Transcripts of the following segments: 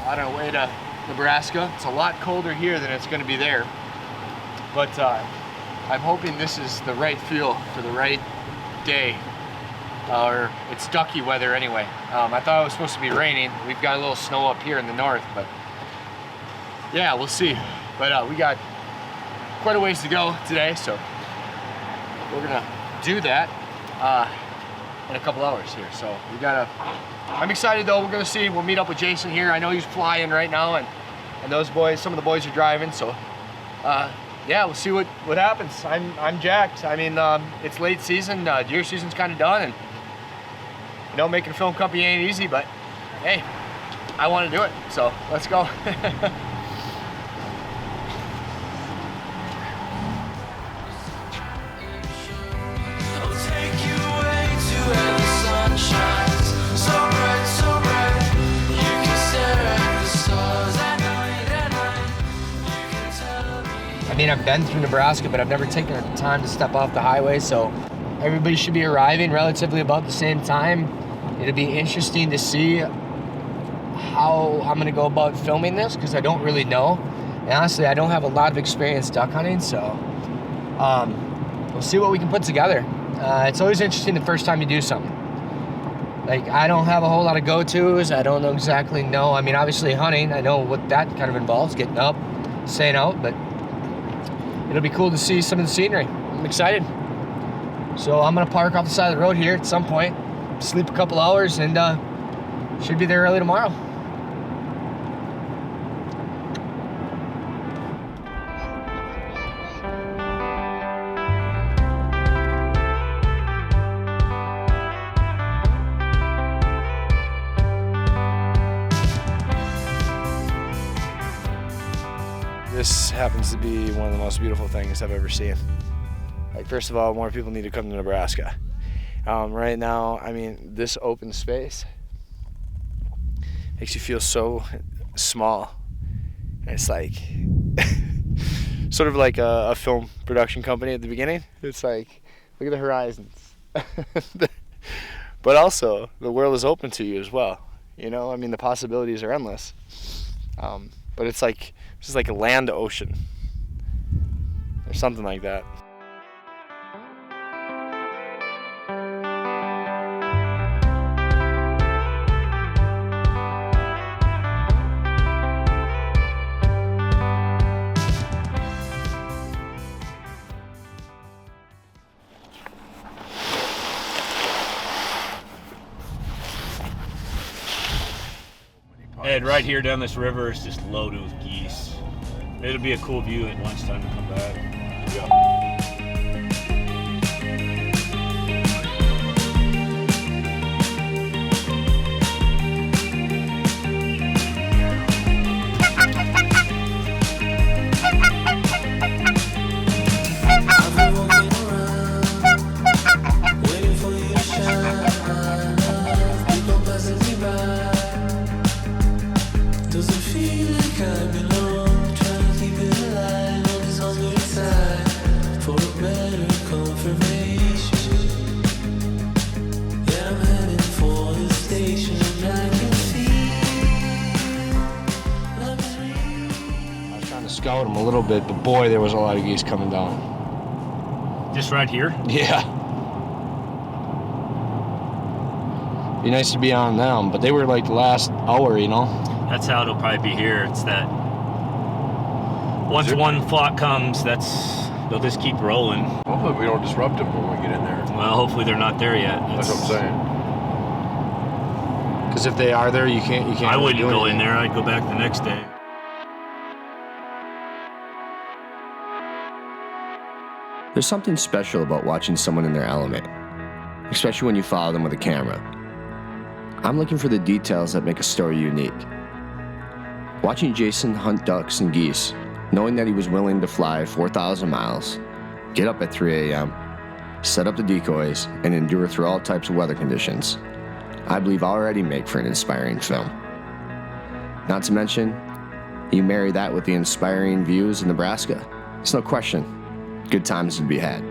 on our way to Nebraska. It's a lot colder here than it's going to be there, but I'm hoping this is the right fuel for the right day, or it's ducky weather anyway. I thought it was supposed to be raining. We've got a little snow up here in the north, but yeah, we'll see. But we got quite a ways to go today, so we're gonna do that in a couple hours here. So I'm excited though. We're gonna see. We'll meet up with Jason here. I know he's flying right now, and those boys, some of the boys are driving. So yeah, we'll see what happens. I'm jacked. I mean, it's late season. Deer season's kind of done, and you know, making a film company ain't easy, but hey, I want to do it. So let's go. I mean, I've been through Nebraska, but I've never taken the time to step off the highway, so everybody should be arriving relatively about the same time. It'll be interesting to see how I'm gonna go about filming this, because I don't really know. And honestly, I don't have a lot of experience duck hunting, so we'll see what we can put together. It's always interesting the first time you do something. Like, I don't have a whole lot of go-tos. I don't exactly know. I mean, obviously hunting, I know what that kind of involves, getting up, staying out, but it'll be cool to see some of the scenery. I'm excited. So I'm gonna park off the side of the road here at some point, sleep a couple hours, and should be there early tomorrow. This happens to be one of the most beautiful things I've ever seen. Like, first of all, more people need to come to Nebraska. Right now, I mean, this open space makes you feel so small. And it's like, sort of like a film production company at the beginning. It's like, look at the horizons. But also, the world is open to you as well. You know, I mean, the possibilities are endless. But it's like, just like a land to ocean, or something like that. And right here down this river is just loaded with geese. It'll be a cool view at lunchtime to come back. Yeah. Scout them a little bit, but boy, there was a lot of geese coming down. Just right here? Yeah. Be nice to be on them, but they were like the last hour, you know? That's how it'll probably be here. It's that once one flock comes, they'll just keep rolling. Hopefully we don't disrupt them when we get in there. Well, hopefully they're not there yet. That's what I'm saying. Because if they are there, you can't. I wouldn't go in there. I'd go back the next day. There's something special about watching someone in their element, especially when you follow them with a camera. I'm looking for the details that make a story unique. Watching Jason hunt ducks and geese, knowing that he was willing to fly 4,000 miles, get up at 3 a.m., set up the decoys, and endure through all types of weather conditions, I believe already make for an inspiring film. Not to mention, you marry that with the inspiring views of Nebraska. It's no question. Good times to be had.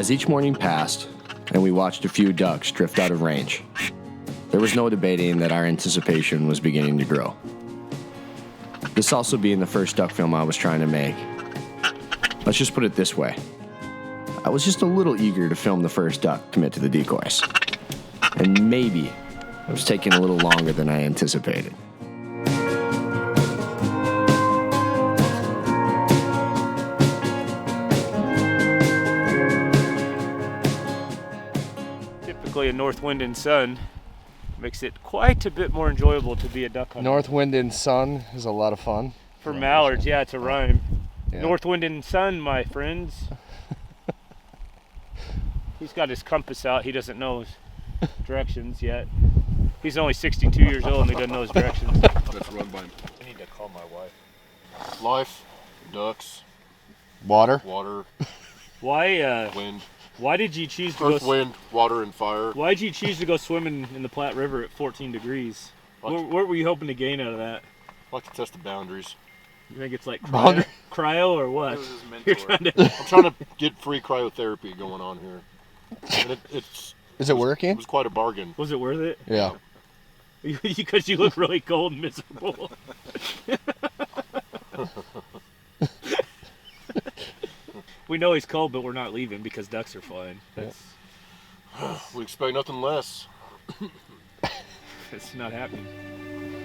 As each morning passed, and we watched a few ducks drift out of range, there was no debating that our anticipation was beginning to grow. This also being the first duck film I was trying to make. Let's just put it this way. I was just a little eager to film the first duck commit to the decoys. And maybe it was taking a little longer than I anticipated. Typically a north wind and sun makes it quite a bit more enjoyable to be a duck hunter. North wind and sun is a lot of fun. For mallards, yeah, it's a rhyme. Yeah. North wind and sun, my friends. He's got his compass out. He doesn't know his directions yet. He's only 62 years old and he doesn't know his directions. That's run by him. I need to call my wife. Life, ducks, Water. water, Why? wind, Why did you choose to earth, go? wind, water, and fire. Why did you choose to go swimming in the Platte River at 14 degrees? What were you hoping to gain out of that? I like to test the boundaries. You think it's like Boundary- cryo or what? It was his You're mentor. trying to. I'm trying to get free cryotherapy going on here. And Is it it working? was quite a bargain. Was it worth it? Yeah. Because you look really cold and miserable. We know he's cold, but we're not leaving because ducks are flying. We expect nothing less. It's not happening.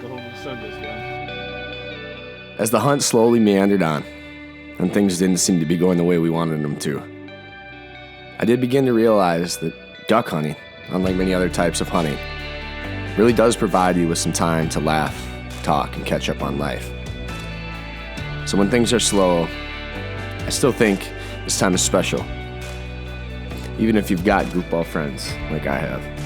Go home when the sun goes down. As the hunt slowly meandered on, and things didn't seem to be going the way we wanted them to, I did begin to realize that duck hunting, unlike many other types of hunting, really does provide you with some time to laugh, talk, and catch up on life. So when things are slow, I still think this time is special, even if you've got goofball friends like I have.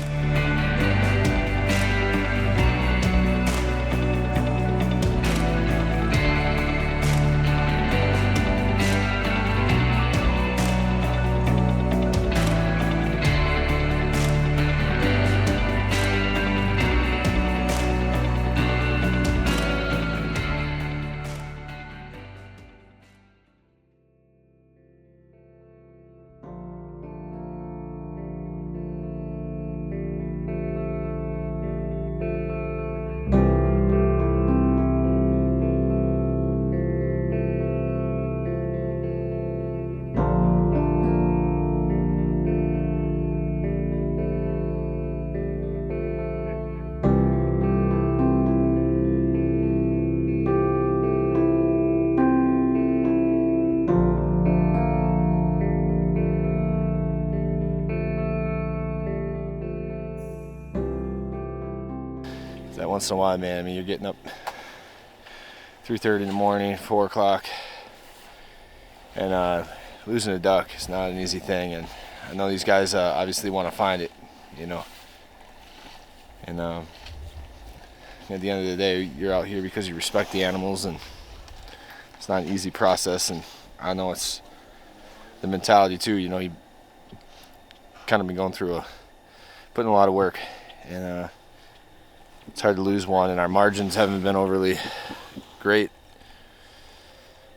That once in a while, man, I mean, you're getting up 3:30 in the morning, 4 o'clock, and losing a duck is not an easy thing. And I know these guys obviously want to find it, you know. And at the end of the day, you're out here because you respect the animals, and it's not an easy process. And I know it's the mentality too, you know. You kind of been going through putting a lot of work, and it's hard to lose one, and our margins haven't been overly great.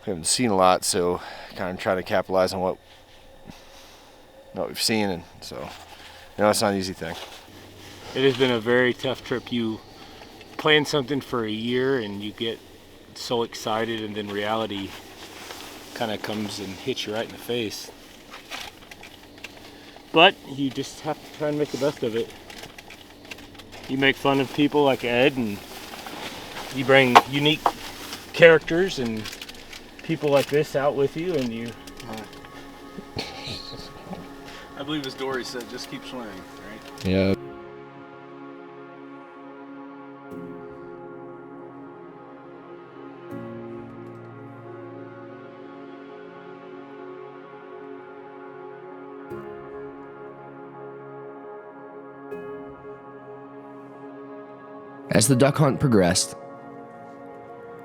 We haven't seen a lot, so kind of trying to capitalize on what we've seen, and so, you know, it's not an easy thing. It has been a very tough trip. You plan something for a year and you get so excited, and then reality kind of comes and hits you right in the face. But you just have to try and make the best of it. You make fun of people like Ed, and you bring unique characters and people like this out with you, and you... I believe as Dory said, just keep swimming, right? Yeah. As the duck hunt progressed,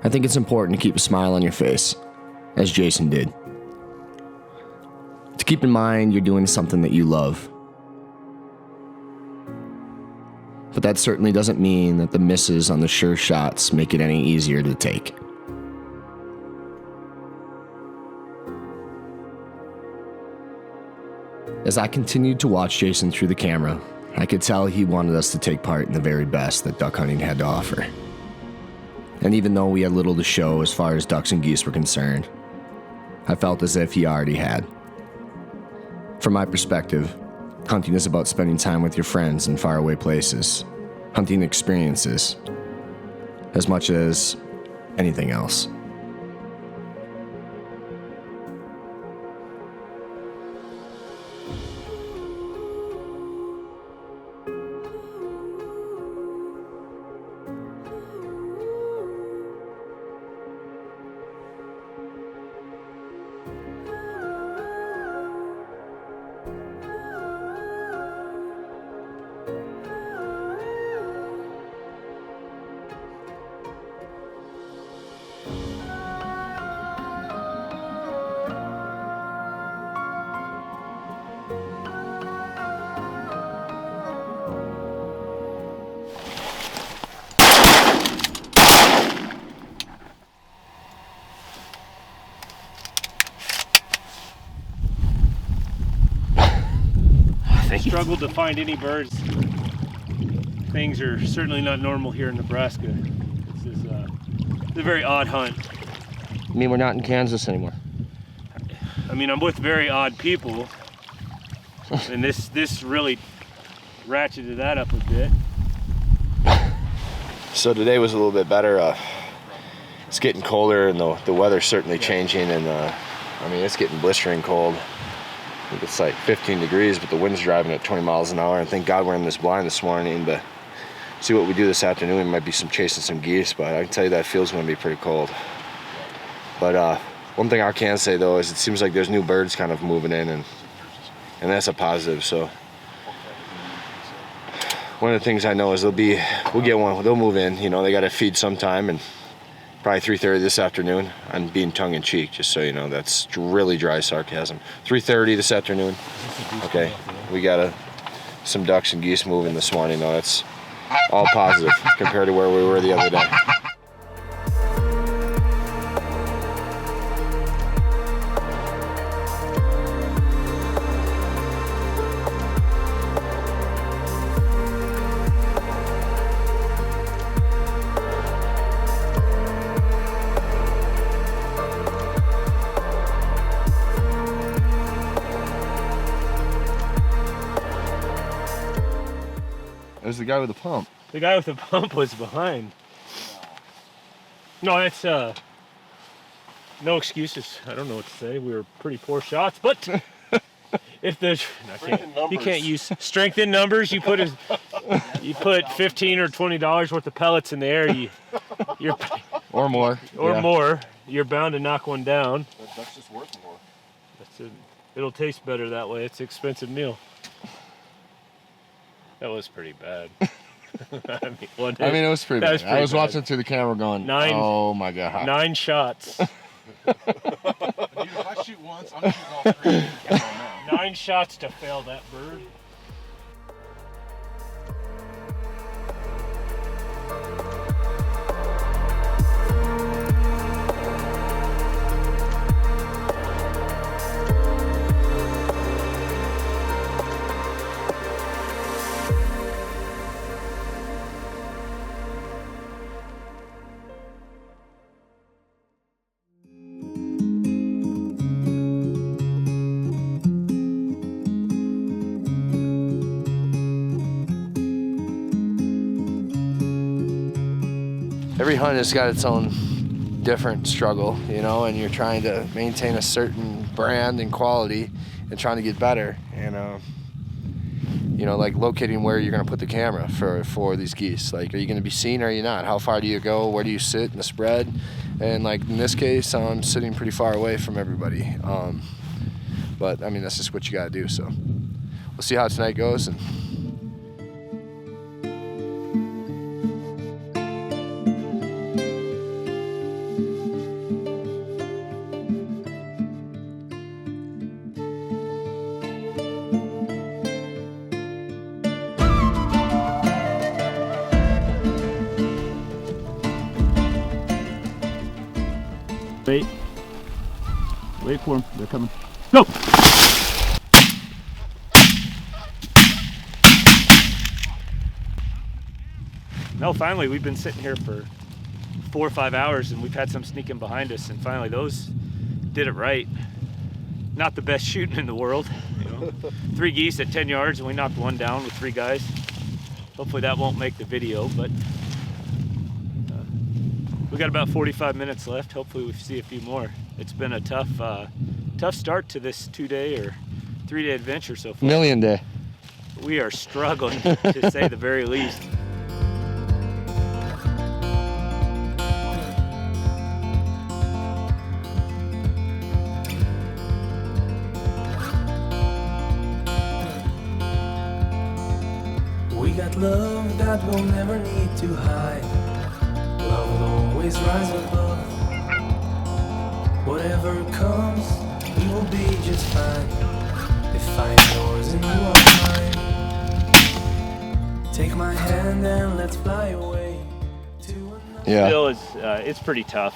I think it's important to keep a smile on your face, as Jason did. To keep in mind you're doing something that you love. But that certainly doesn't mean that the misses on the sure shots make it any easier to take. As I continued to watch Jason through the camera, I could tell he wanted us to take part in the very best that duck hunting had to offer. And even though we had little to show as far as ducks and geese were concerned, I felt as if he already had. From my perspective, hunting is about spending time with your friends in faraway places, hunting experiences, as much as anything else. Struggled to find any birds. Things are certainly not normal here in Nebraska. This is a very odd hunt. You mean we're not in Kansas anymore? I mean, I'm with very odd people, and this really ratcheted that up a bit. So today was a little bit better. It's getting colder, and the weather's certainly changing, and I mean, it's getting blistering cold. I think it's like 15 degrees, but the wind's driving at 20 miles an hour. And thank God we're in this blind this morning, but see what we do this afternoon. We might be chasing some geese, but I can tell you that field's gonna be pretty cold. But one thing I can say though is it seems like there's new birds kind of moving in, and that's a positive. So one of the things I know is we'll get one, they'll move in, you know, they gotta feed sometime, and probably 3:30 this afternoon. I'm being tongue-in-cheek, just so you know. That's really dry sarcasm. 3:30 this afternoon. Okay, we got some ducks and geese moving this morning, though. That's all positive compared to where we were the other day. It was the guy with the pump. The guy with the pump was behind. No, that's no excuses. I don't know what to say. We were pretty poor shots, but if you can't use strength in numbers. You put $15 or $20 worth of pellets in the air, you're Or more. more. You're bound to knock one down. That's just worth more. It'll taste better that way. It's an expensive meal. That was pretty bad. I mean, it was pretty bad. I was watching through the camera going, oh my God. 9 shots. Dude, if I shoot once, I'm shooting all 3. 9 shots to fail that bird. Every hunt has got its own different struggle, you know, and you're trying to maintain a certain brand and quality and trying to get better. And, you know, like locating where you're going to put the camera for these geese. Like, are you going to be seen or are you not? How far do you go? Where do you sit in the spread? And like in this case, I'm sitting pretty far away from everybody. But I mean, that's just what you got to do. So we'll see how tonight goes. And Wait for them. They're coming. Go! no, finally, we've been sitting here for 4 or 5 hours, and we've had some sneaking behind us, and finally those did it right. Not the best shooting in the world, you know. 3 geese at 10 yards, and we knocked one down with 3 guys. Hopefully that won't make the video, but we got about 45 minutes left. Hopefully we see a few more. It's been a tough start to this 2-day or 3-day adventure so far. Million day. We are struggling, to say the very least. We got love that we'll never need to hide. Love will always rise above. Whatever comes, we will be just fine. If I'm yours and you are mine, take my hand and let's fly away to another. Yeah. Still, it's pretty tough.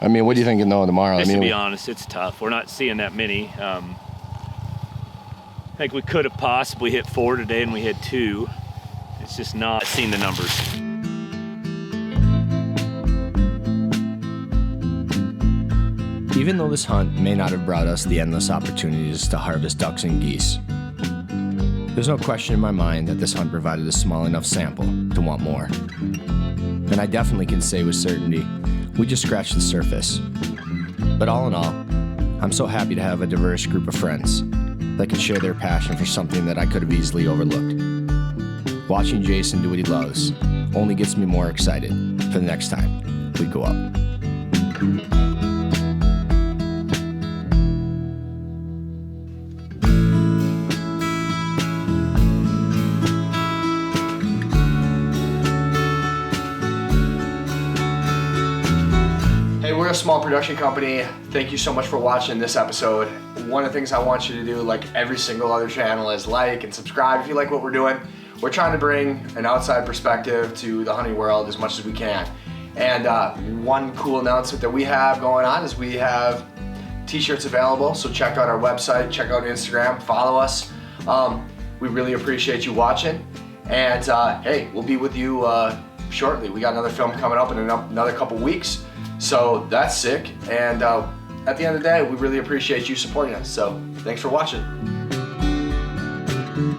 I mean, what do you think of knowing tomorrow? Just I mean, to be honest, it's tough. We're not seeing that many. I think we could have possibly hit 4 today, and we hit 2. It's just not seeing the numbers. Even though this hunt may not have brought us the endless opportunities to harvest ducks and geese, there's no question in my mind that this hunt provided a small enough sample to want more. And I definitely can say with certainty, we just scratched the surface. But all in all, I'm so happy to have a diverse group of friends that can share their passion for something that I could have easily overlooked. Watching Jason do what he loves only gets me more excited for the next time we go up. Hey, we're a small production company. Thank you so much for watching this episode. One of the things I want you to do, like every single other channel, is like and subscribe if you like what we're doing. We're trying to bring an outside perspective to the hunting world as much as we can. And one cool announcement that we have going on is we have t-shirts available. So check out our website, check out Instagram, follow us. We really appreciate you watching. And hey, we'll be with you shortly. We got another film coming up in another couple weeks. So that's sick. And at the end of the day, we really appreciate you supporting us. So thanks for watching.